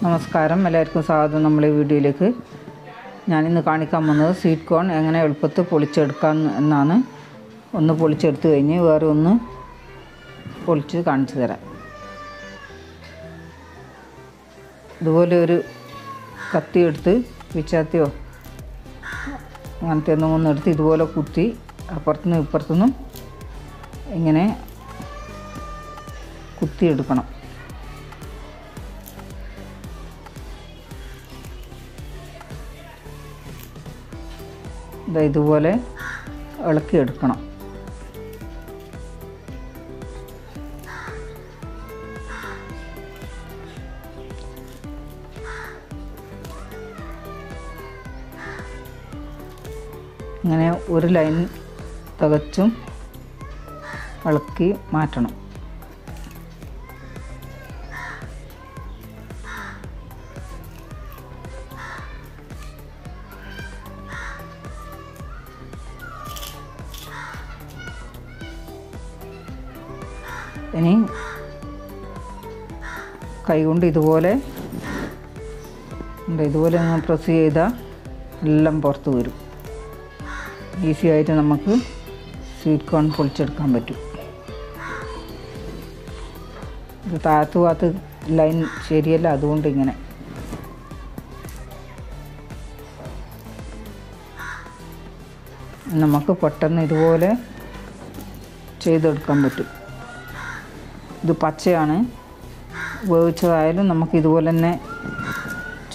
നമസ്കാരം, എല്ലാവർക്കും സ്വാഗതം നമ്മളെ വീഡിയോയിലേക്ക്. ഞാനിന്ന് കാണിക്കാൻ വന്നത് സ്വീറ്റ് കോൺ എങ്ങനെ എളുപ്പത്തിൽ പൊളിച്ചെടുക്കാം എന്നാണ്. ഒന്ന് പൊളിച്ചെടുത്ത് കഴിഞ്ഞ് വേറെ ഒന്ന് പൊളിച്ച് കാണിച്ചു തരാം. ഇതുപോലെ ഒരു കത്തി എടുത്ത് പിച്ചാത്തിയോ അങ്ങനത്തെ ഒന്നും എടുത്ത് ഇതുപോലെ കുത്തി അപ്പുറത്തുനിന്നും ഇപ്പുറത്തുനിന്നും ഇങ്ങനെ കുത്തിയെടുക്കണം. ഇതുപോലെ ഇളക്കിയെടുക്കണം. ഇങ്ങനെ ഒരു ലൈൻ തികച്ചും ഇളക്കി മാറ്റണം. ഇനി കൈകൊണ്ട് ഇതുപോലെ ഒന്ന് പ്രസ് ചെയ്താൽ എല്ലാം പുറത്ത് വരും. ഈസി ആയിട്ട് നമുക്ക് സ്വീറ്റ് കോൺ പൊളിച്ചെടുക്കാൻ പറ്റും. ഇത് താഴത്ത് ഭാഗത്ത് ലൈൻ ശരിയല്ല, അതുകൊണ്ട് ഇങ്ങനെ നമുക്ക് പെട്ടെന്ന് ഇതുപോലെ ചെയ്തെടുക്കാൻ പറ്റും. ഇത് പച്ചയാണ്, വേവിച്ചതായാലും നമുക്ക് ഇതുപോലെ തന്നെ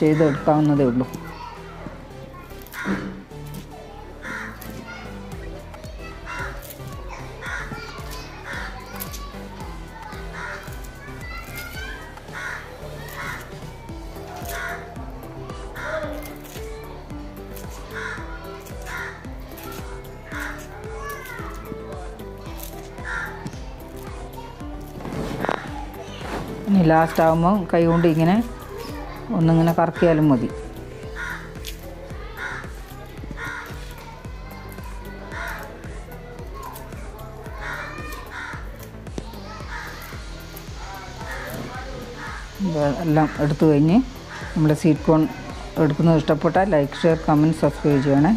ചെയ്തെടുക്കാവുന്നതേ ഉള്ളൂ. ഇനി ലാസ്റ്റ് ആകുമ്പോൾ കൈ കൊണ്ട് ഇങ്ങനെ ഒന്നിങ്ങനെ കറക്കിയാലും മതി. എല്ലാം എടുത്തു കഴിഞ്ഞ് നമ്മുടെ സ്വീറ്റ് കോൺ എടുക്കുന്നത് ഇഷ്ടപ്പെട്ടാൽ ലൈക്ക്, ഷെയർ, കമൻറ്റ്, സബ്സ്ക്രൈബ് ചെയ്യണേ.